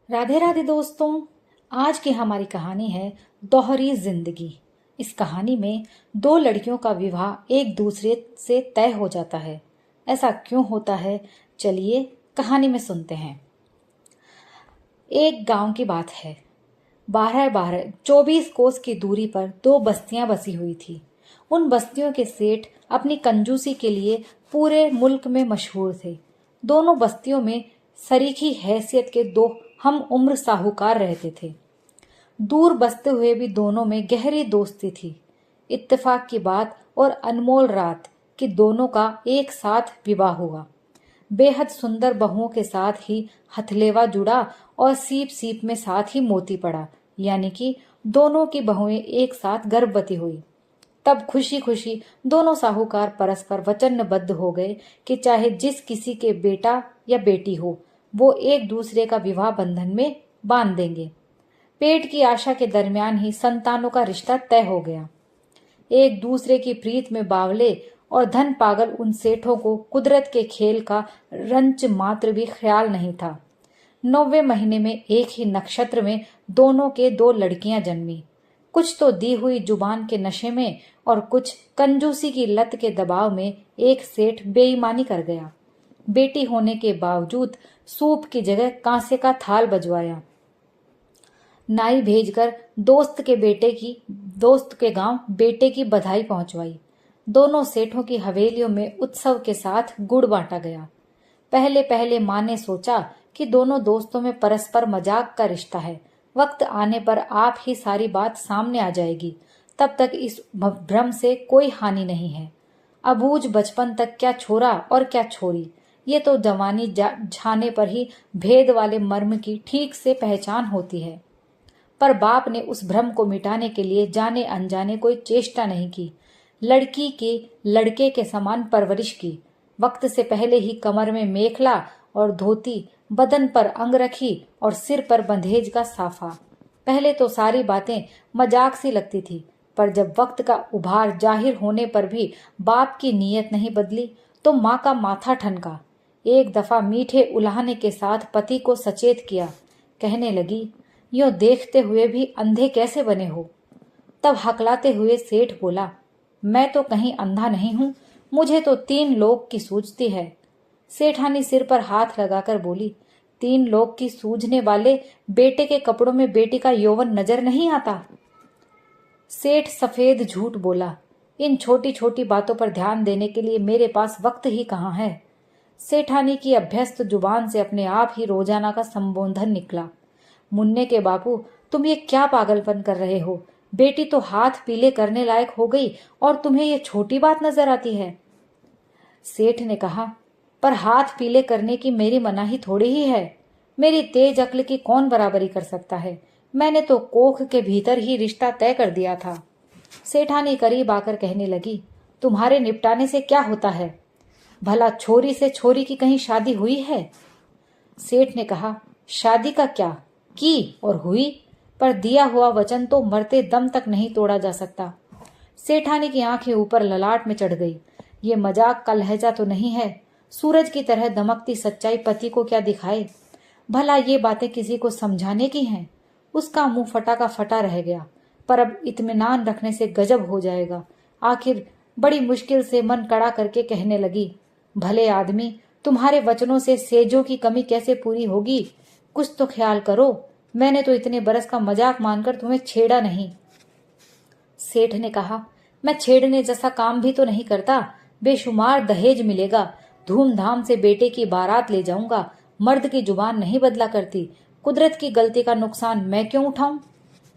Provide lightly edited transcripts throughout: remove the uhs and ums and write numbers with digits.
राधे राधे दोस्तों। आज की हमारी कहानी है दोहरी जिंदगी। इस कहानी में दो लड़कियों का विवाह एक दूसरे से तय हो जाता है। ऐसा क्यों होता है, चलिए कहानी में सुनते हैं। एक गांव की बात है। 24 कोस की दूरी पर दो बस्तियां बसी हुई थी। उन बस्तियों के सेठ अपनी कंजूसी के लिए पूरे मुल्क में मशहूर थे। दोनों बस्तियों में सरीखी हैसियत के दो हम उम्र साहूकार रहते थे। दूर बसते हुए भी दोनों में गहरी दोस्ती थी। इत्तेफाक की बात और अनमोल रात कि दोनों का एक साथ विवाह हुआ। बेहद सुंदर बहुओं के साथ ही हथलेवा जुड़ा और सीप सीप में साथ ही मोती पड़ा, यानी कि दोनों की बहुएं एक साथ गर्भवती हुई। तब खुशी खुशी दोनों साहूकार परस्पर वचनबद्ध हो गए कि चाहे जिस किसी के बेटा या बेटी हो, वो एक दूसरे का विवाह बंधन में बांध देंगे। पेट की आशा के दरमियान ही संतानों का रिश्ता तय हो गया। एक दूसरे की प्रीत में बावले और धन पागल उन सेठों को कुदरत के खेल का रंच मात्र भी ख्याल नहीं था। 9वें महीने में एक ही नक्षत्र में दोनों के दो लड़कियां जन्मी। कुछ तो दी हुई जुबान के नशे में और कुछ कंजूसी की लत के दबाव में एक सेठ बेईमानी कर गया। बेटी होने के बावजूद सूप की जगह कांसे का थाल बजवाया। नाई भेजकर दोस्त के गांव बेटे की बधाई पहुंचवाई। दोनों सेठों की हवेलियों में उत्सव के साथ गुड़ बांटा गया। पहले पहले मां ने सोचा कि दोनों दोस्तों में परस्पर मजाक का रिश्ता है, वक्त आने पर आप ही सारी बात सामने आ जाएगी, तब तक इस भ्रम से कोई हानि नहीं है। अबूझ बचपन तक क्या छोरा और क्या छोरी, ये तो जवानी झाने पर ही भेद वाले मर्म की ठीक से पहचान होती है। पर बाप ने उस भ्रम को मिटाने के लिए जाने अनजाने कोई चेष्टा नहीं की। लड़की के लड़के के समान परवरिश की। वक्त से पहले ही कमर में मेखला और धोती, बदन पर अंगरखी और सिर पर बंधेज का साफा। पहले तो सारी बातें मजाक सी लगती थी, पर जब वक्त का उभार जाहिर होने पर भी बाप की नीयत नहीं बदली तो माँ का माथा ठनका। एक दफा मीठे उल्हाने के साथ पति को सचेत किया। कहने लगी, यो देखते हुए भी अंधे कैसे बने हो। तब हकलाते हुए सेठ बोला, मैं तो कहीं अंधा नहीं हूं, मुझे तो 3 लोग की सूझती है। सेठानी सिर पर हाथ लगाकर बोली, 3 लोग की सूझने वाले बेटे के कपड़ों में बेटी का यौवन नजर नहीं आता। सेठ सफेद झूठ बोला, इन छोटी छोटी बातों पर ध्यान देने के लिए मेरे पास वक्त ही कहाँ है। सेठानी की अभ्यस्त जुबान से अपने आप ही रोजाना का संबोधन निकला, मुन्ने के बापू, तुम ये क्या पागलपन कर रहे हो। बेटी तो हाथ पीले करने लायक हो गई और तुम्हें ये छोटी बात नजर आती है। सेठ ने कहा, पर हाथ पीले करने की मेरी मनाही थोड़ी ही है। मेरी तेज अक्ल की कौन बराबरी कर सकता है। मैंने तो कोख के भीतर ही रिश्ता तय कर दिया था। सेठानी करीब आकर कहने लगी, तुम्हारे निपटाने से क्या होता है। भला छोरी से छोरी की कहीं शादी हुई है। सेठ ने कहा, शादी का क्या, की और हुई, पर दिया हुआ वचन तो मरते दम तक नहीं तोड़ा जा सकता। सेठानी की आंखें ऊपर ललाट में चढ़ गई। ये मजाक का लहजा तो नहीं है। सूरज की तरह दमकती सच्चाई पति को क्या दिखाए। भला ये बातें किसी को समझाने की हैं। उसका मुंह फटा का फटा रह गया, पर अब इत्मीनान रखने से गजब हो जाएगा। आखिर बड़ी मुश्किल से मन कड़ा करके कहने लगी, भले आदमी, तुम्हारे वचनों से सेजों की कमी कैसे पूरी होगी। कुछ तो ख्याल करो। मैंने तो इतने बरस का मजाक मानकर तुम्हें छेड़ा नहीं। सेठ ने कहा, मैं छेड़ने जैसा काम भी तो नहीं करता। बेशुमार दहेज मिलेगा, धूमधाम से बेटे की बारात ले जाऊंगा। मर्द की जुबान नहीं बदला करती। कुदरत की गलती का नुकसान मैं क्यों उठाऊं।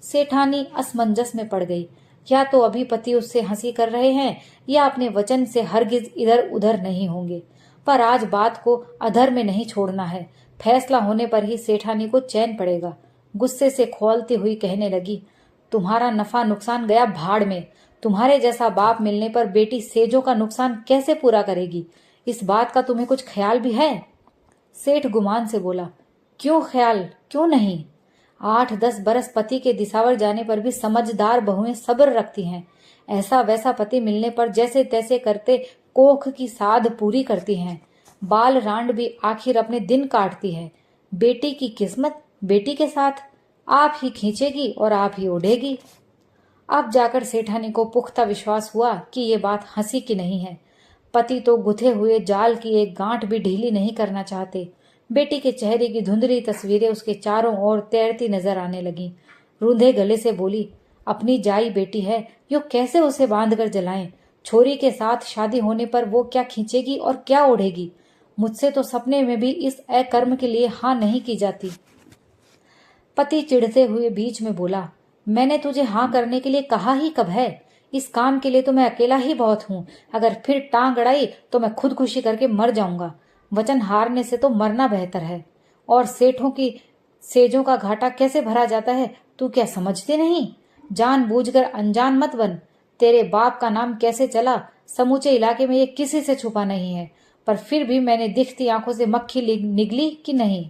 सेठानी असमंजस में पड़ गई। या तो अभी पति उससे हंसी कर रहे हैं या अपने वचन से हरगिज इधर उधर नहीं होंगे। पर आज बात को अधर में नहीं छोड़ना है। फैसला होने पर ही सेठानी को चैन पड़ेगा। गुस्से से खौलती हुई कहने लगी, तुम्हारा नफा नुकसान गया भाड़ में। तुम्हारे जैसा बाप मिलने पर बेटी सेजों का नुकसान कैसे पूरा करेगी। इस बात का तुम्हें कुछ ख्याल भी है। सेठ गुमान से बोला, क्यों ख्याल, क्यों नहीं। 8-10 बरस पति के दिसावर जाने पर भी समझदार बहुएं सब्र रखती हैं। ऐसा वैसा पति मिलने पर जैसे तैसे करते कोख की साध पूरी करती हैं। बाल रांड भी आखिर अपने दिन काटती है। बेटी की किस्मत बेटी के साथ आप ही खींचेगी और आप ही ओढ़ेगी। अब जाकर सेठानी को पुख्ता विश्वास हुआ कि ये बात हंसी की नहीं है। पति तो गुथे हुए जाल की एक गांठ भी ढीली नहीं करना चाहते। बेटी के चेहरे की धुंधली तस्वीरें उसके चारों ओर तैरती नजर आने लगी। रूंधे गले से बोली, अपनी जाई बेटी है, यो कैसे उसे बांध कर जलाएं? छोरी के साथ शादी होने पर वो क्या खींचेगी और क्या ओढ़ेगी? मुझसे तो सपने में भी इस अकर्म के लिए हाँ नहीं की जाती। पति चिढ़ते हुए बीच में बोला, मैंने तुझे हाँ करने के लिए कहा ही कब है? इस काम के लिए तो मैं अकेला ही बहुत हूं। अगर फिर टांग अड़ाई तो मैं खुदकुशी करके मर जाऊंगा। वचन हारने से तो मरना बेहतर है। और सेठों की सेजों का घाटा कैसे भरा जाता है, तू क्या समझती नहीं? जानबूझकर अनजान मत बन। तेरे बाप का नाम कैसे चला, समूचे इलाके में ये किसी से छुपा नहीं है। पर फिर भी मैंने दिखती आंखों से मक्खी निगली कि नहीं?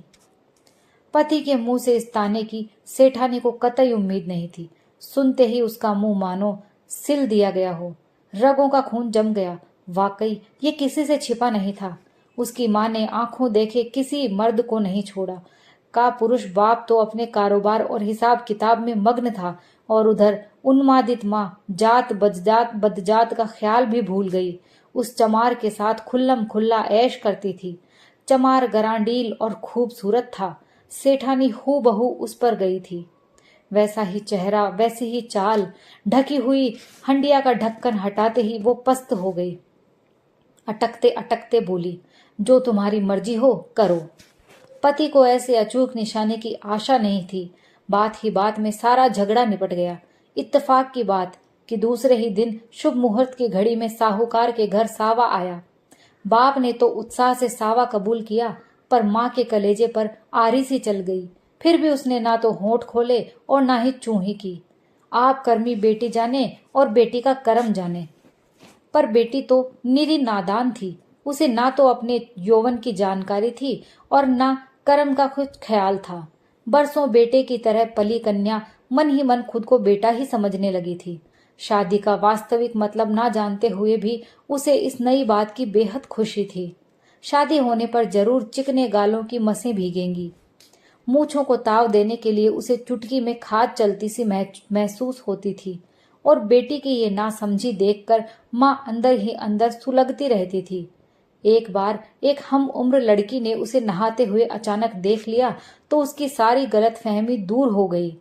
पति के मुंह से इस ताने की सेठानी को कतई उम्मीद नहीं थी। सुनते ही उसका मुंह मानो सिल दिया गया हो। रगों का खून जम गया। वाकई ये किसी से छिपा नहीं था। उसकी मां ने आंखों देखे किसी मर्द को नहीं छोड़ा। का पुरुष बाप तो अपने कारोबार और हिसाब किताब में मग्न था और उधर उन्मादित मां जात बदजात बदजात का ख्याल भी भूल गई। उस चमार के साथ खुल्लम खुल्ला ऐश करती थी। चमार गरांडील और खूबसूरत था। सेठानी हूबहू उस पर गई थी। वैसा ही चेहरा, वैसी ही चाल। ढकी हुई हंडिया का ढक्कन हटाते ही वो पस्त हो गई। अटकते अटकते बोली, जो तुम्हारी मर्जी हो करो। पति को ऐसे अचूक निशाने की आशा नहीं थी। बात ही बात में सारा झगड़ा निपट गया। इत्तेफाक की बात कि दूसरे ही दिन शुभ मुहूर्त की घड़ी में साहूकार के घर सावा आया। बाप ने तो उत्साह से सावा कबूल किया, पर मां के कलेजे पर आरी सी चल गई। फिर भी उसने ना तो होंठ खोले और ना ही चूही की। आप कर्मी बेटी जाने और बेटी का कर्म जाने। पर बेटी तो निरी नादान थी। उसे ना तो अपने यौवन की जानकारी थी और ना कर्म का कुछ ख्याल था। बरसों बेटे की तरह पली कन्या मन ही मन खुद को बेटा ही समझने लगी थी। शादी का वास्तविक मतलब ना जानते हुए भी उसे इस नई बात की बेहद खुशी थी। शादी होने पर जरूर चिकने गालों की मसें भीगेंगी। मूछों को ताव देने के लिए उसे चुटकी में खाद चलती सी महसूस होती थी। और बेटी की ये नासमझी देखकर मां अंदर ही अंदर सुलगती रहती थी। एक बार एक हम उम्र लड़की ने उसे नहाते हुए अचानक देख लिया तो उसकी सारी गलतफहमी दूर हो गई।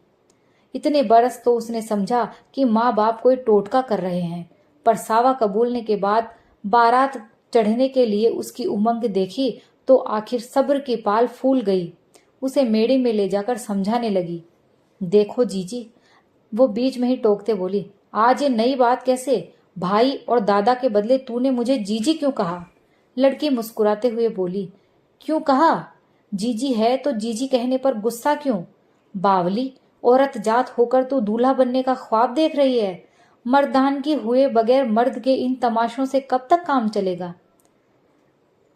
इतने बरस तो उसने समझा कि माँ बाप कोई टोटका कर रहे हैं, पर सावा कबूलने के बाद बारात चढ़ने के लिए उसकी उमंग देखी तो आखिर सब्र की पाल फूल गई। उसे मेड़े में ले जाकर समझाने लगी। देखो जीजी, वो बीच में ही टोकते बोली, आज ये नई बात कैसे? भाई और दादा के बदले तूने मुझे जीजी क्यों कहा? लड़की मुस्कुराते हुए बोली, क्यों कहा? जीजी है तो जीजी कहने पर गुस्सा क्यों? बावली, औरत जात होकर तू दूल्हा बनने का ख्वाब देख रही है? मर्दान की हुए बगैर मर्द के इन तमाशों से कब तक काम चलेगा?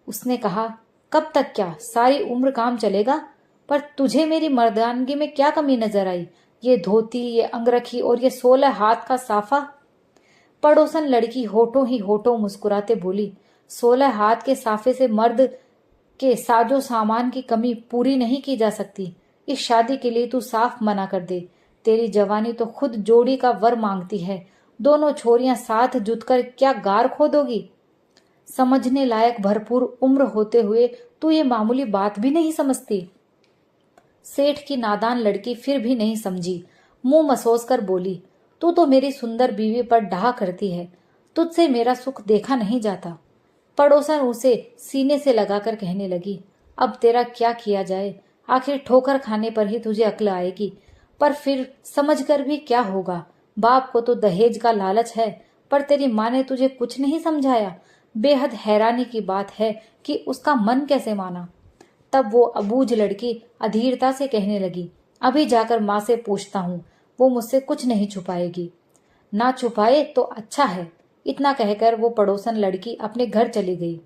उसने कहा, कब तक क्या, सारी उम्र काम चलेगा। पर तुझे मेरी मर्दानगी में क्या कमी नजर आई? ये धोती, ये अंगरखी और ये 16 हाथ का साफा। पड़ोसन लड़की होठों ही होठों मुस्कुराते बोली, 16 हाथ के साफे से मर्द के साजो सामान की कमी पूरी नहीं की जा सकती। इस शादी के लिए तू साफ मना कर दे। तेरी जवानी तो खुद जोड़ी का वर मांगती है। दोनों छोरियां साथ जुटकर क्या गार खोदोगी? समझने लायक भरपूर उम्र होते हुए तू ये मामूली बात भी नहीं समझती। सेठ की नादान लड़की फिर भी नहीं समझी। मुंह मसोस कर बोली, तू तो मेरी सुंदर बीवी पर डाह करती है। तुझसे मेरा सुख देखा नहीं जाता। पड़ोसन उसे सीने से लगाकर कहने लगी, अब तेरा क्या किया जाए? आखिर ठोकर खाने पर ही तुझे अक्ल आएगी। पर फिर समझकर भी क्या होगा? बाप को तो दहेज का लालच है, पर तेरी माँ ने तुझे कुछ नहीं समझाया। बेहद हैरानी की बात है कि उसका मन कैसे माना। तब वो अबूझ लड़की अधीरता से कहने लगी, अभी जाकर माँ से पूछता हूँ, वो मुझसे कुछ नहीं छुपाएगी। ना छुपाए तो अच्छा है। इतना कहकर वो पड़ोसन लड़की अपने घर चली गई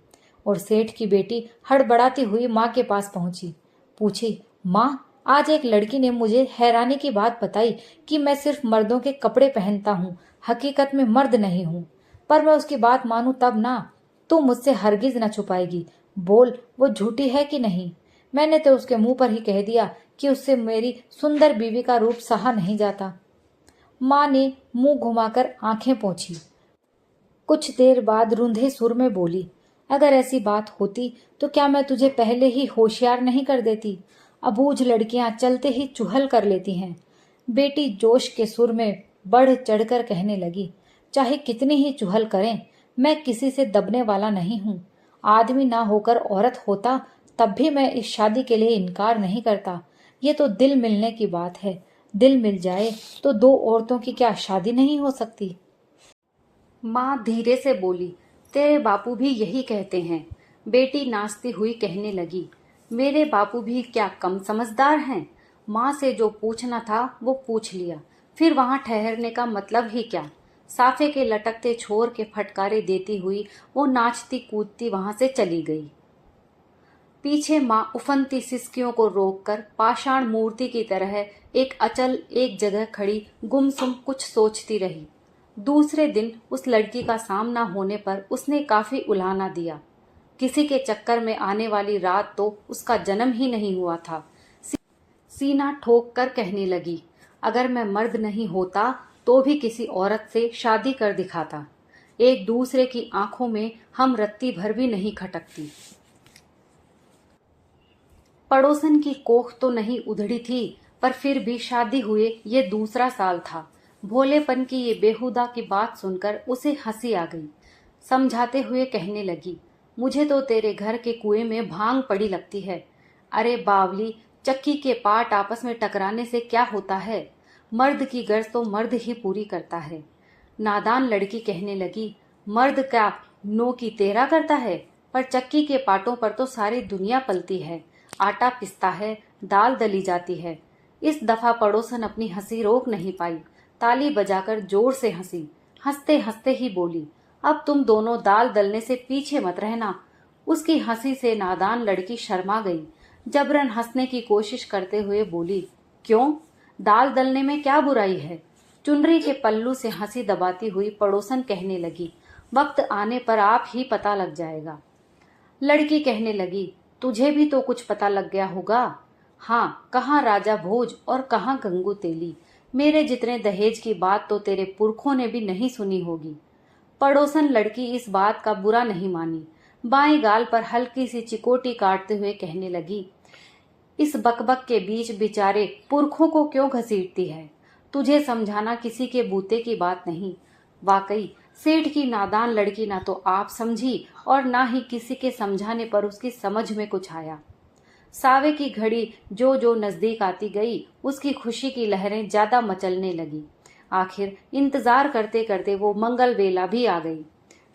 और सेठ की बेटी हड़बड़ाती हुई माँ के पास पहुंची। पूछी, माँ, आज एक लड़की ने मुझे हैरानी की बात बताई कि मैं सिर्फ मर्दों के कपड़े पहनता हूँ, हकीकत में मर्द नहीं हूँ। पर मैं उसकी बात मानूं तब ना। तू मुझसे हरगिज न छुपाएगी। बोल, वो झूठी है कि नहीं? मैंने तो उसके मुंह पर ही कह दिया कि उससे मेरी सुंदर बीवी का रूप सहा नहीं जाता। माँ ने मुंह घुमाकर आंखें पोंछी। कुछ देर बाद रूंधे सुर में बोली, अगर ऐसी बात होती तो क्या मैं तुझे पहले ही होशियार नहीं कर देती? अबूझ लड़कियां चलते ही चुहल कर लेती हैं। बेटी जोश के सुर में बढ़ चढ़कर कहने लगी, चाहे कितनी ही चुहल करें, मैं किसी से दबने वाला नहीं हूँ। आदमी ना होकर औरत होता तब भी मैं इस शादी के लिए इनकार नहीं करता। ये तो दिल मिलने की बात है। दिल मिल जाए तो दो औरतों की क्या शादी नहीं हो सकती? माँ धीरे से बोली, तेरे बापू भी यही कहते हैं। बेटी नाचती हुई कहने लगी, मेरे बापू भी क्या कम समझदार हैं? माँ से जो पूछना था वो पूछ लिया, फिर वहां ठहरने का मतलब ही क्या? साफे के लटकते छोर के फटकारे देती हुई वो नाचती कूदती वहां से चली गई। पीछे माँ उफनती सिसकियों को रोककर पाषाण मूर्ति की तरह एक अचल एक जगह खड़ी गुमसुम कुछ सोचती रही। दूसरे दिन उस लड़की का सामना होने पर उसने काफी उलाहना दिया। किसी के चक्कर में आने वाली रात तो उसका जन्म ही नहीं हुआ था। सीना ठोक कर कहने लगी, अगर मैं मर्द नहीं होता तो भी किसी औरत से शादी कर दिखाता। एक दूसरे की आंखों में हम रत्ती भर भी नहीं खटकती। पड़ोसन की कोख तो नहीं उधड़ी थी, पर फिर भी शादी हुए ये दूसरा साल था। भोलेपन की ये बेहुदा की बात सुनकर उसे हंसी आ गई। समझाते हुए कहने लगी, मुझे तो तेरे घर के कुएं में भांग पड़ी लगती है। अरे बावली, चक्की के पाट आपस में टकराने से क्या होता है? मर्द की गर्ज तो मर्द ही पूरी करता है। नादान लड़की कहने लगी, मर्द क्या नो की तेरा करता है, पर चक्की के पाटों पर तो सारी दुनिया पलती है। आटा पिसता है, दाल दली जाती है। इस दफा पड़ोसन अपनी हंसी रोक नहीं पाई, ताली बजाकर जोर से हंसी। हंसते हंसते ही बोली, अब तुम दोनों दाल दलने से पीछे मत रहना। उसकी हंसी से नादान लड़की शर्मा गई। जबरन हंसने की कोशिश करते हुए बोली, क्यों, दाल दलने में क्या बुराई है? चुनरी के पल्लू से हंसी दबाती हुई पड़ोसन कहने लगी, वक्त आने पर आप ही पता लग जाएगा। लड़की कहने लगी, तुझे भी तो कुछ पता लग गया होगा। हाँ, कहाँ राजा भोज और कहाँ गंगू तेली। मेरे जितने दहेज की बात तो तेरे पुरखों ने भी नहीं सुनी होगी। पड़ोसन लड़की इस बात का बुरा नहीं मानी। बाएं गाल पर हल्की सी चिकोटी काटते हुए कहने लगी, इस बकबक के बीच बेचारे पुरखों को क्यों घसीटती है? तुझे समझाना किसी के बूते की बात नहीं। वाकई सेठ की नादान लड़की ना तो आप समझी और ना ही किसी के समझाने पर उसकी समझ में कुछ आया। सावे की घड़ी जो जो नजदीक आती गई, उसकी खुशी की लहरें ज्यादा मचलने लगी। आखिर इंतजार करते करते वो मंगल वेला भी आ गई।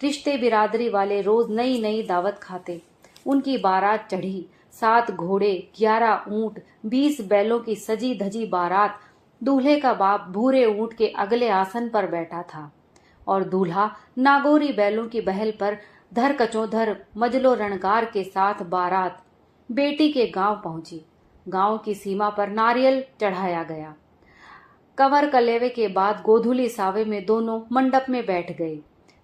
रिश्ते बिरादरी वाले रोज नई नई दावत खाते। उनकी बारात चढ़ी। 7 घोड़े, 11 ऊंट, 20 बैलों की सजी धजी बारात। दूल्हे का बाप भूरे ऊंट के अगले आसन पर बैठा था और दूल्हा नागौरी बैलों की बहल पर धर कचोधर मजलो रणगार के साथ बारात बेटी के गांव पहुंची। गांव की सीमा पर नारियल चढ़ाया गया। कंवर कलेवे के बाद गोधुली सावे में दोनों मंडप में बैठ गए।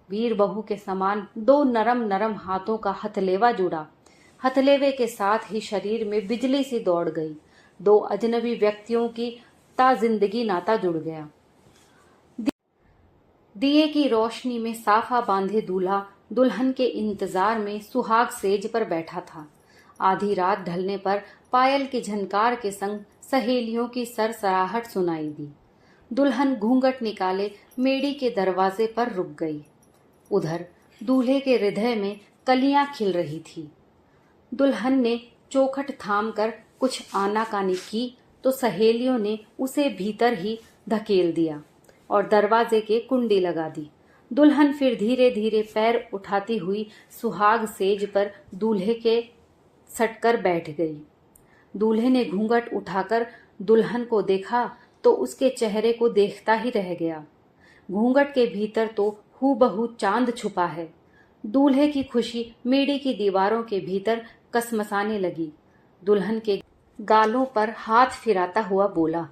वीर बहू के समान 2 नरम नरम हाथों का हथलेवा जुड़ा। हथलेवे के साथ ही शरीर में बिजली सी दौड़ गई। 2 अजनबी व्यक्तियों की जिंदगी नाता जुड़ गया। दिए की रोशनी में साफा बांधे दूल्हा दुल्हन के इंतजार में सुहाग सेज पर बैठा था। आधी रात ढलने पर पायल की झनकार के संग सहेलियों की सरसराहट सुनाई दी। दुल्हन घूंघट निकाले मेड़ी के दरवाजे पर रुक गई। उधर दूल्हे के हृदय में कलियां खिल रही थी। दुल्हन ने चौखट थाम कर कुछ आनाकानी की तो सहेलियों ने उसे भीतर ही धकेल दिया और दरवाजे के कुंडी लगा दी। दुल्हन फिर धीरे धीरे पैर उठाती हुई सुहाग सेज पर दूल्हे के सटकर बैठ गई। दूल्हे ने घूंघट उठाकर दुल्हन को देखा तो उसके चेहरे को देखता ही रह गया। घूंघट के भीतर तो हूबहू चांद छुपा है। दूल्हे की खुशी मेड़ी की दीवारों के भीतर कसमसाने लगी। दुल्हन के गालों पर हाथ फिराता हुआ बोला,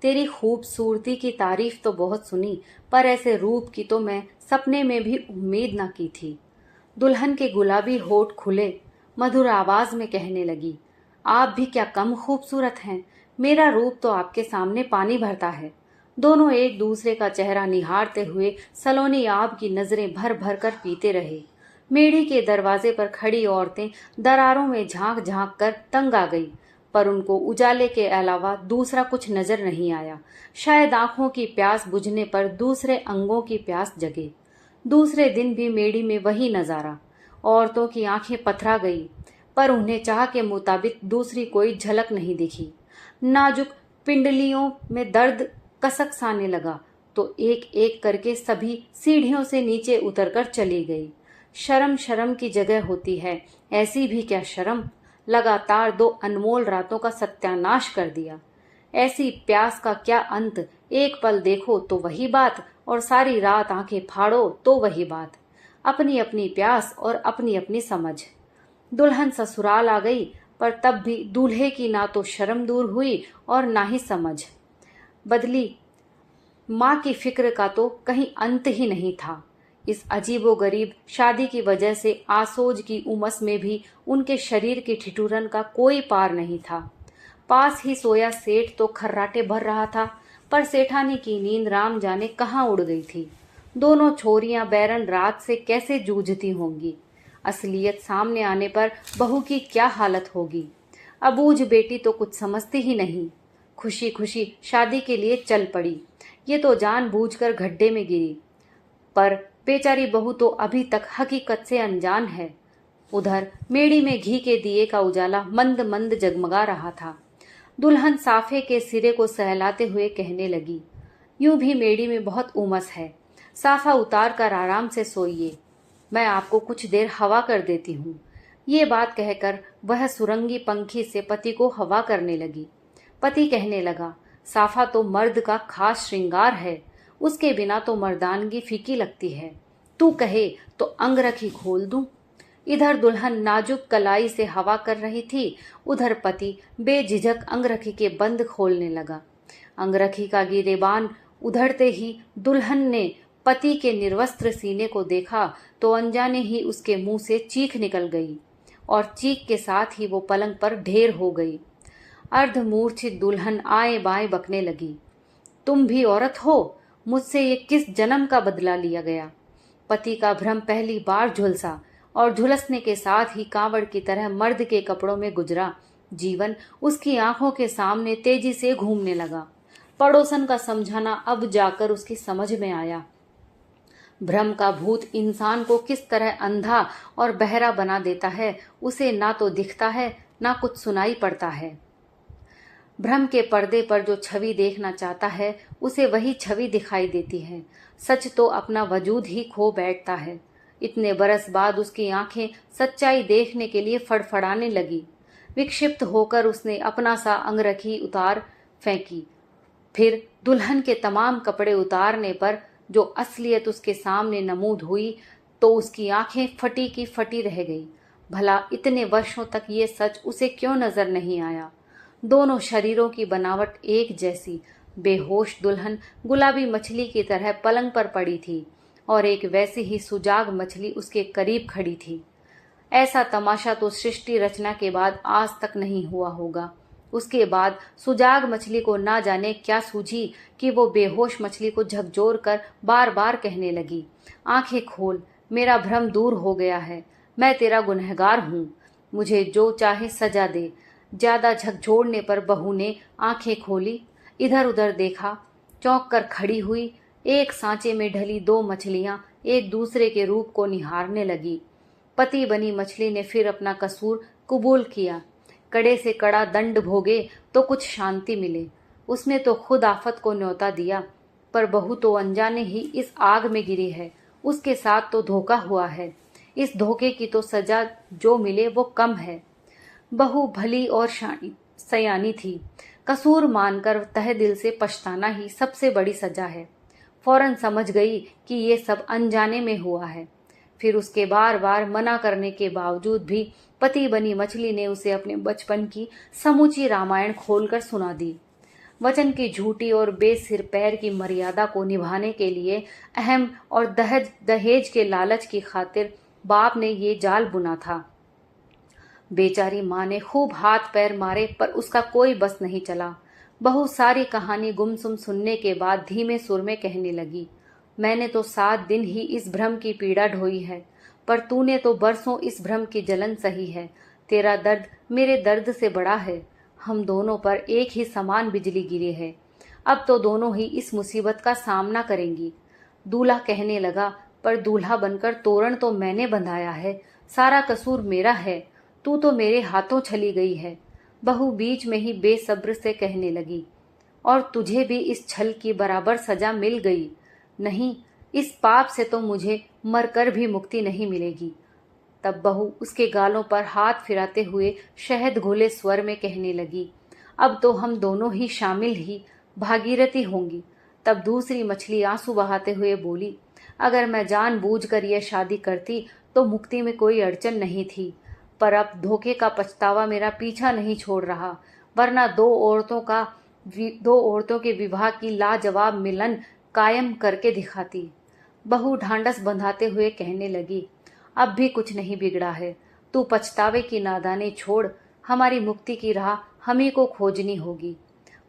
तेरी खूबसूरती की तारीफ तो बहुत सुनी, पर ऐसे रूप की तो मैं सपने में भी उम्मीद न की थी। दुल्हन के गुलाबी होठ खुले, मधुर आवाज में कहने लगी, आप भी क्या कम खूबसूरत हैं। मेरा रूप तो आपके सामने पानी भरता है। दोनों एक दूसरे का चेहरा निहारते हुए सलोनी आब की नजरें भर भर कर पीते रहे। मेढ़ी के दरवाजे पर खड़ी औरतें दरारों में झांक झांक कर तंग आ गई, पर उनको उजाले के अलावा दूसरा कुछ नजर नहीं आया। शायद आंखों की प्यास बुझने पर दूसरे अंगों की प्यास जगे। दूसरे दिन भी मेढ़ी में वही नजारा। औरतों की आंखें पथरा गई, पर उन्हें चाह के मुताबिक दूसरी कोई झलक नहीं दिखी। नाजुक पिंडलियों में दर्द कसक साने लगा तो एक एक करके सभी सीढ़ियों से नीचे उतरकर चली गई। शर्म शर्म की जगह होती है, ऐसी भी क्या शर्म। लगातार 2 अनमोल रातों का सत्यानाश कर दिया। ऐसी प्यास का क्या अंत। एक पल देखो तो वही बात, और सारी रात आंखें फाड़ो तो वही बात। अपनी अपनी प्यास और अपनी अपनी समझ। दुल्हन ससुराल आ गई, पर तब भी दूल्हे की ना तो शर्म दूर हुई और ना ही समझ बदली। माँ की फिक्र का तो कहीं अंत ही नहीं था। इस अजीबोगरीब शादी की वजह से आसोज की उमस में भी उनके शरीर की ठिठुरन का कोई पार नहीं था। पास ही सोया सेठ तो खर्राटे भर रहा था, पर सेठानी की नींद राम जाने कहाँ उड़ गई थी। दोनों छोरियां बैरन रात से कैसे जूझती होंगी। असलियत सामने आने पर बहू की क्या हालत होगी। अबूझ बेटी तो कुछ समझती ही नहीं। खुशी खुशी शादी के लिए चल पड़ी। ये तो जानबूझकर गड्ढे में गिरी, पर बेचारी बहू तो अभी तक हकीकत से अनजान है। उधर मेड़ी में घी के दिए का उजाला मंद मंद जगमगा रहा था। दुल्हन साफे के सिरे को सहलाते हुए कहने लगी, यूं भी मेड़ी में बहुत उमस है, साफा उतार कर आराम से सोइए, मैं आपको कुछ देर हवा कर देती हूँ। ये बात कहकर वह सुरंगी पंखी से पति को हवा करने लगी। पति कहने लगा, साफा तो मर्द का खास श्रृंगार है, उसके बिना तो मर्दानगी फीकी लगती है। तू कहे तो अंगरखी खोल दूं। इधर दुल्हन नाजुक कलाई से हवा कर रही थी, उधर पति बेझिझक अंगरखी के बंद खोलने लगा। अंगरखी का गिरेबान उधड़ते ही दुल्हन ने पति के निर्वस्त्र सीने को देखा तो अनजाने ही उसके मुंह से चीख निकल गई, और चीख के साथ ही वो पलंग पर ढेर हो गई। अर्धमूर्छित दुल्हन आए बाएं बकने लगी, तुम भी औरत हो, मुझसे ये किस जन्म का बदला लिया गया। पति का भ्रम पहली बार झुलसा, और झुलसने के साथ ही कांवड़ की तरह मर्द के कपड़ों में गुजरा। जीवन उसकी आंखों के सामने तेजी से घूमने लगा। पड़ोसन का समझाना अब जाकर उसकी समझ में आया। भ्रम का भूत इंसान को किस तरह अंधा और बहरा बना देता है, उसे ना तो दिखता है ना कुछ सुनाई पड़ता है। भ्रम के पर्दे पर जो छवि देखना चाहता है, उसे वही छवि दिखाई देती है। सच तो अपना वजूद ही खो बैठता है। इतने बरस बाद उसकी आंखें सच्चाई देखने के लिए फड़फड़ाने लगी। विक्षिप्त होकर उसने अपना सा अंगरखी उतार फेंकी। फिर दुल्हन के तमाम कपड़े उतारने पर जो असलियत उसके सामने नमूद हुई, तो उसकी आंखें फटी की फटी रह गई। भला इतने वर्षों तक ये सच उसे क्यों नजर नहीं आया। दोनों शरीरों की बनावट एक जैसी। बेहोश दुल्हन गुलाबी मछली की तरह पलंग पर पड़ी थी, और एक वैसी ही सुजाग मछली उसके करीब खड़ी थी। ऐसा तमाशा तो सृष्टि रचना के बाद आज तक नहीं हुआ होगा। उसके बाद सुजाग मछली को ना जाने क्या सूझी कि वो बेहोश मछली को झकझोर कर बार बार कहने लगी, आंखें खोल, मेरा भ्रम दूर हो गया है, मैं तेरा गुनहगार हूँ, मुझे जो चाहे सजा दे। ज्यादा झकझोरने पर बहू ने आंखें खोली, इधर उधर देखा, चौंक कर खड़ी हुई। एक सांचे में ढली 2 मछलियां एक दूसरे के रूप को निहारने लगी। पति बनी मछली ने फिर अपना कसूर कबूल किया। कड़े से कड़ा दंड भोगे तो कुछ शांति मिले। उसने तो खुद आफत को न्योता दिया, पर बहू तो अनजाने ही इस आग में गिरी है। उसके साथ तो धोखा हुआ है। इस धोखे की तो सजा जो मिले वो कम है। बहू भली और सयानी थी। कसूर मानकर तहे दिल से पछताना ही सबसे बड़ी सजा है। फौरन समझ गई कि ये सब अनजाने में हुआ है। फिर उसके बार बार मना करने के बावजूद भी पति बनी मछली ने उसे अपने बचपन की समूची रामायण खोलकर सुना दी। वचन की झूठी और बेसिर पैर की मर्यादा को निभाने के लिए, अहम और दहेज के लालच की खातिर बाप ने ये जाल बुना था। बेचारी माँ ने खूब हाथ पैर मारे पर उसका कोई बस नहीं चला। बहू सारी कहानी गुमसुम सुनने के बाद धीमे सुर में कहने लगी, मैंने तो 7 दिन ही इस भ्रम की पीड़ा ढोई है, पर तूने तो बरसों इस भ्रम की जलन सही है। तेरा दर्द मेरे दर्द से बड़ा है। हम दोनों पर एक ही समान बिजली गिरी है। अब तो दोनों ही इस मुसीबत का सामना करेंगी। दूल्हा कहने लगा, पर दूल्हा बनकर तोरण तो मैंने बंधाया है, सारा कसूर मेरा है, तू तो मेरे हाथों चली गई है। बहू बीच में ही बेसब्र से कहने लगी, और तुझे भी इस छल की बराबर सजा मिल गई। नहीं, इस पाप से तो मुझे मरकर भी मुक्ति नहीं मिलेगी। तब बहू उसके गालों पर हाथ फिराते हुए शहद घोले स्वर में कहने लगी, अब तो हम दोनों ही शामिल ही भागीरथी होंगी। तब दूसरी मछली आंसू बहाते हुए बोली, अगर मैं जानबूझकर यह शादी करती तो मुक्ति में कोई अड़चन नहीं थी, पर अब धोखे का पछतावा मेरा पीछा नहीं छोड़ रहा, वरना दो औरतों के विवाह की लाजवाब मिलन कायम करके दिखाती। बहू ढांढस बंधाते हुए कहने लगी, अब भी कुछ नहीं बिगड़ा है। तू पछतावे की नादानी छोड़, हमारी मुक्ति की राह हम ही को खोजनी होगी।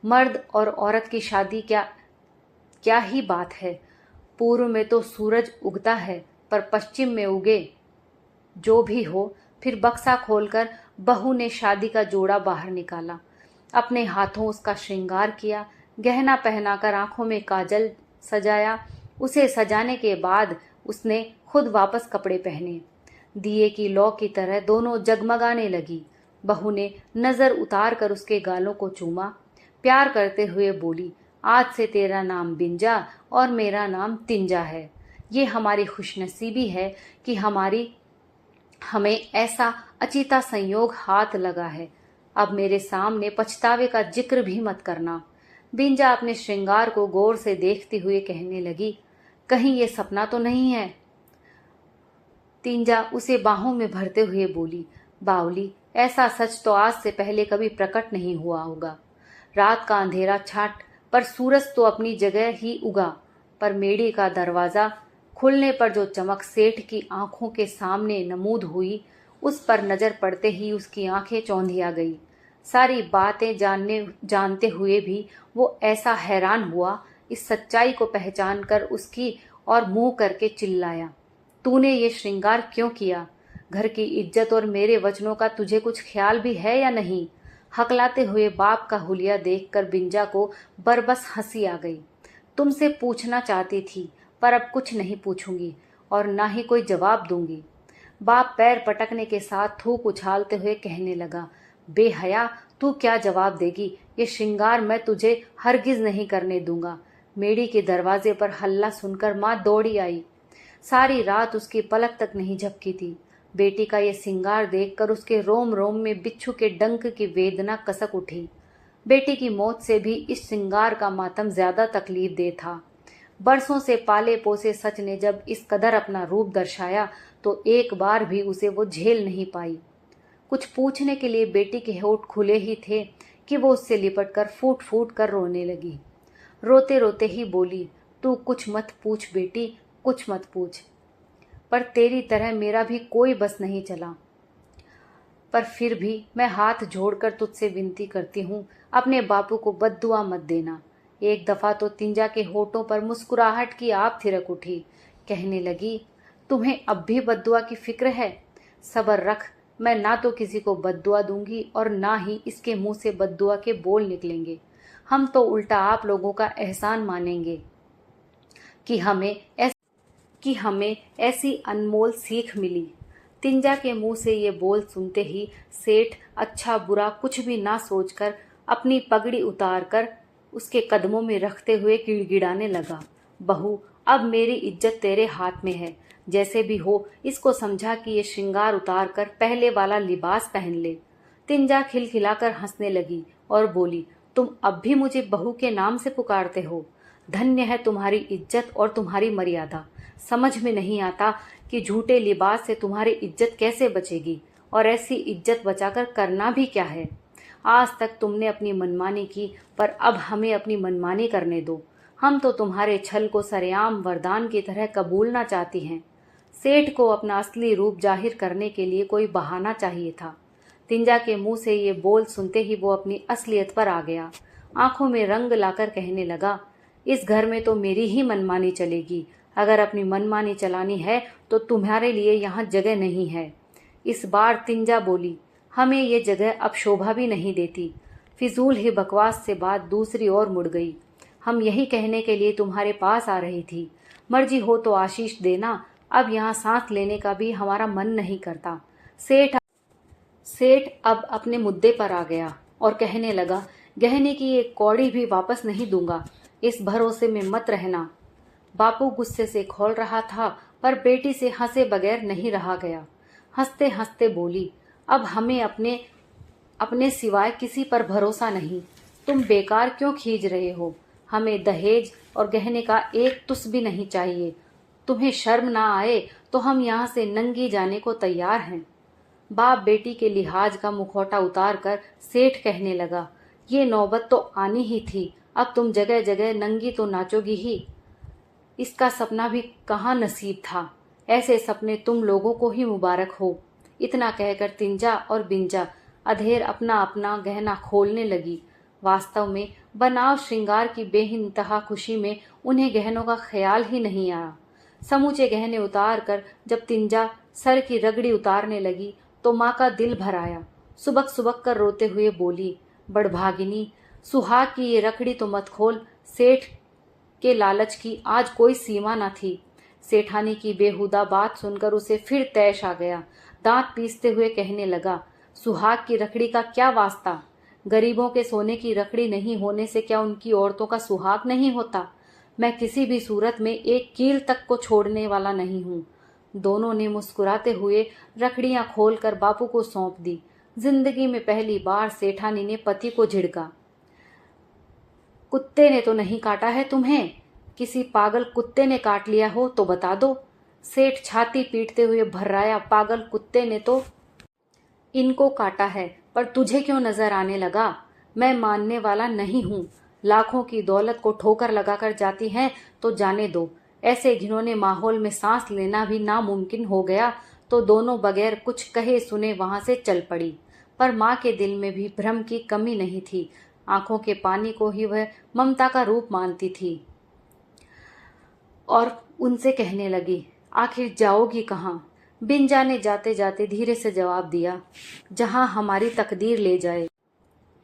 मर्द और औरत की शादी क्या क्या ही बात है। पूर्व में तो सूरज उगता है, पर पश्चिम में उगे। जो भी हो, फिर बक्सा खोलकर बहू ने शादी का जोड़ा बाहर निकाला। अपने हाथों उसका श्रृंगार किया, गहना पहनाकर आंखों में काजल सजाया। उसे सजाने के बाद उसने खुद वापस कपड़े पहने। दिए की लौ की तरह दोनों जगमगाने लगी। बहू ने नजर उतार कर उसके गालों को चूमा। प्यार करते हुए बोली, आज से तेरा नाम बिंजा और मेरा नाम तिंजा है। ये हमारी खुशनसीबी है कि हमें ऐसा अचिता संयोग हाथ लगा है। अब मेरे सामने पछतावे का जिक्र भी मत करना। बिंजा अपने श्रृंगार को गौर से देखती हुए कहने लगी, कहीं ये सपना तो नहीं है। तिंजा उसे बाहों में भरते हुए बोली, बावली, ऐसा सच तो आज से पहले कभी प्रकट नहीं हुआ होगा। रात का अंधेरा छाट पर सूरज तो अपनी जगह ही उगा, पर मेड़ी का दरवाजा खुलने पर जो चमक सेठ की आंखों के सामने नमूद हुई, उस पर नजर पड़ते ही उसकी आंखें चौंधिया गई। सारी बातें जानते हुए भी वो ऐसा हैरान हुआ, इस सच्चाई को पहचान कर उसकी और मुंह करके चिल्लाया, तूने ये श्रृंगार क्यों किया? घर की इज्जत और मेरे वचनों का तुझे कुछ ख्याल भी है या नहीं? हकलाते हुए बाप का हुलिया देखकर बिंजा को बरबस हंसी आ गई। तुमसे पूछना चाहती थी, पर अब कुछ नहीं पूछूंगी और ना ही कोई जवाब दूंगी। बाप पैर पटकने के साथ थूक उछालते हुए कहने लगा, बेहया, तू क्या जवाब देगी? ये श्रृंगार मैं तुझे हरगिज नहीं करने दूंगा। मेड़ी के दरवाजे पर हल्ला सुनकर माँ दौड़ी आई। सारी रात उसकी पलक तक नहीं झपकी थी। बेटी का ये श्रृंगार देखकर उसके रोम रोम में बिच्छू के डंक की वेदना कसक उठी। बेटी की मौत से भी इस श्रृंगार का मातम ज्यादा तकलीफ दे था। बरसों से पाले पोसे सच ने जब इस कदर अपना रूप दर्शाया तो एक बार भी उसे वो झेल नहीं पाई। कुछ पूछने के लिए बेटी के होठ खुले ही थे कि वो उससे लिपट कर फूट फूट कर रोने लगी। रोते रोते ही बोली, तू कुछ मत पूछ बेटी, कुछ मत पूछ, पर तेरी तरह मेरा भी कोई बस नहीं चला। पर फिर भी मैं हाथ जोड़कर तुझसे विनती करती हूँ, अपने बापू को बद्दुआ मत देना। एक दफा तो तिंजा के होठों पर मुस्कुराहट की आप थिरक उठी। कहने लगी, तुम्हें अब भी बद्दुआ की फिक्र है? सब्र रख, मैं ना तो किसी को बद्दुआ दूंगी और ना ही इसके मुंह से बद्दुआ के बोल निकलेंगे। हम तो उल्टा आप लोगों का एहसान मानेंगे कि हमें ऐसी अनमोल सीख मिली। तिंजा के मुंह से ये बोल सुनते ही सेठ अच्छा बुरा कुछ भी ना सोचकर अपनी पगड़ी उतारकर उसके कदमों में रखते हुए गिड़गिड़ाने लगा, बहू, अब मेरी इज्जत तेरे हाथ में है। जैसे भी हो इसको समझा कि ये श्रृंगार उतार कर पहले वाला लिबास पहन ले। तिंजा खिलखिलाकर हंसने लगी और बोली, तुम अब भी मुझे बहू के नाम से पुकारते हो? धन्य है तुम्हारी इज्जत और तुम्हारी मर्यादा। समझ में नहीं आता कि झूठे लिबास से तुम्हारी इज्जत कैसे बचेगी, और ऐसी इज्जत बचाकर करना भी क्या है। आज तक तुमने अपनी मनमानी की, पर अब हमें अपनी मनमानी करने दो। हम तो तुम्हारे छल को सरेआम वरदान की तरह कबूलना चाहती हैं। सेठ को अपना असली रूप जाहिर करने के लिए कोई बहाना चाहिए था। तिंजा के मुंह से ये बोल सुनते ही वो अपनी असलियत पर आ गया। आंखों में रंग लाकर कहने लगा, इस घर में तो मेरी ही मनमानी चलेगी। अगर अपनी मनमानी चलानी है तो तुम्हारे लिए यहाँ जगह नहीं है। इस बार तिंजा बोली, हमें ये जगह अब शोभा भी नहीं देती। फिजूल ही बकवास से बात दूसरी ओर मुड़ गई। हम यही कहने के लिए तुम्हारे पास आ रही थी। मर्जी हो तो आशीष देना, अब यहाँ सांस लेने का भी हमारा मन नहीं करता। सेठ अब अपने मुद्दे पर आ गया और कहने लगा, गहने की एक कौड़ी भी वापस नहीं दूंगा, इस भरोसे में मत रहना। बापू गुस्से से खोल रहा था पर बेटी से हंसे बगैर नहीं रहा गया। हंसते हंसते बोली, अब हमें अपने सिवाय किसी पर भरोसा नहीं। तुम बेकार क्यों खींच रहे हो? हमें दहेज और गहने का एक तुस भी नहीं चाहिए। तुम्हें शर्म ना आए तो हम यहाँ से नंगी जाने को तैयार हैं। बाप बेटी के लिहाज का मुखौटा उतार कर सेठ कहने लगा, ये नौबत तो आनी ही थी। अब तुम जगह जगह नंगी तो नाचोगी ही। इसका सपना भी कहाँ नसीब था। ऐसे सपने तुम लोगों को ही मुबारक हो। इतना कहकर तिंजा और बिंजा अधेर अपना अपना गहना खोलने लगी। वास्तव में बनाव श्रृंगार की बेइंतहा खुशी में उन्हें गहनों का ख्याल ही नहीं आया। समूचे गहने उतार कर जब तिंजा सर की रगड़ी उतारने लगी तो माँ का दिल भर आया। सुबक सुबक कर रोते हुए बोली, बड़भागिनी, सुहाग की ये रखड़ी तो मत खोल। सेठ के लालच की आज कोई सीमा न थी। सेठानी की बेहुदा बात सुनकर उसे फिर तैश आ गया। दांत पीसते हुए कहने लगा, सुहाग की रखड़ी का क्या वास्ता? गरीबों के सोने की रखड़ी नहीं होने से क्या उनकी औरतों का सुहाग नहीं होता? मैं किसी भी सूरत में एक कील तक को छोड़ने वाला नहीं हूँ। दोनों ने मुस्कुराते हुए रखड़ियां खोलकर बापू को सौंप दी। जिंदगी में पहली बार सेठानी ने पति को झिड़का। कुत्ते ने तो नहीं काटा है तुम्हें? किसी पागल कुत्ते ने काट लिया हो तो बता दो। सेठ छाती पीटते हुए भर्राया, पागल कुत्ते ने तो इनको काटा है, पर तुझे क्यों नजर आने लगा? मैं मानने वाला नहीं हूँ। लाखों की दौलत को ठोकर लगाकर जाती हैं तो जाने दो। ऐसे घिनौने माहौल में सांस लेना भी नामुमकिन हो गया तो दोनों बगैर कुछ कहे सुने वहां से चल पड़ी। पर माँ के दिल में भी भ्रम की कमी नहीं थी। आंखों के पानी को ही वह ममता का रूप मानती थी और उनसे कहने लगी, आखिर जाओगी कहाँ? बिंजा ने जाते जाते धीरे से जवाब दिया, जहां हमारी तकदीर ले जाए।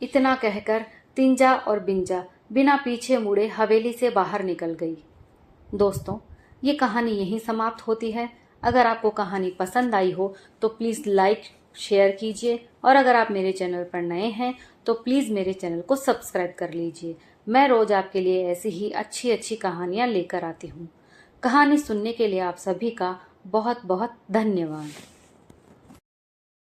इतना कहकर तिंजा और बिंजा बिना पीछे मुड़े हवेली से बाहर निकल गई। दोस्तों, ये कहानी यहीं समाप्त होती है। अगर आपको कहानी पसंद आई हो तो प्लीज़ लाइक शेयर कीजिए और अगर आप मेरे चैनल पर नए हैं तो प्लीज़ मेरे चैनल को सब्सक्राइब कर लीजिए। मैं रोज़ आपके लिए ऐसी ही अच्छी अच्छी कहानियाँ लेकर आती हूँ। कहानी सुनने के लिए आप सभी का बहुत बहुत धन्यवाद।